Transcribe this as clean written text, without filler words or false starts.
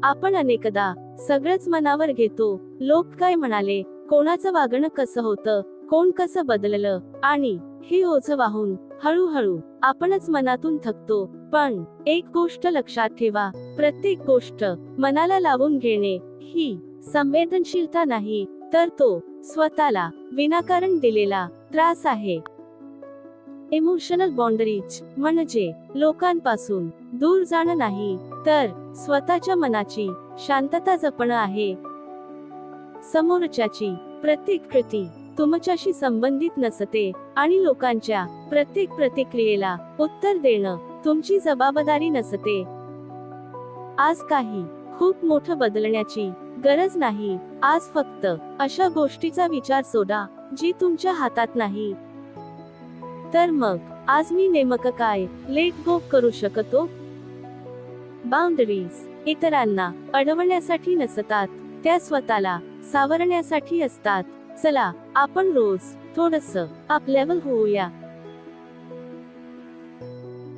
आपण अनेकदा सगळंच मनावर घेतो. लोक काय म्हणाले, कोणाचं वागणं कसं होतं, कोण कसं बदललं, आणि हे ओझं वाहून हळूहळू आपणच मनातून थकतो. पण एक गोष्ट लक्षात ठेवा, प्रत्येक गोष्ट मनाला लावून घेणे ही संवेदनशीलता नाही, तर तो स्वतःला विनाकारण दिलेला त्रास आहे. इमोशनल बाउंडरीज म्हणजे लोकांपासून दूर जाणं नाही, तर स्वतःच्या मनाची शांतता जपणं आहे. समोरच्याची प्रत्येक कृती तुमच्याशी संबंधित नसते, आणि लोकांच्या प्रत्येक प्रतिक्रियेला उत्तर देणं तुमची जबाबदारी नसते. आज काही खूप मोठं बदलण्याची गरज नाही. आज फक्त अशा गोष्टीचा विचार सोडा जी तुमच्या हातात नाही. तर मग आज मी नेमकं काय लेट गो करू शकतो? बाउंडरीज इतरांना अडवण्यासाठी नसतात, त्या स्वतःला सावरण्यासाठी असतात. चला आपण रोज थोडंसं अप लेव्हल होऊया.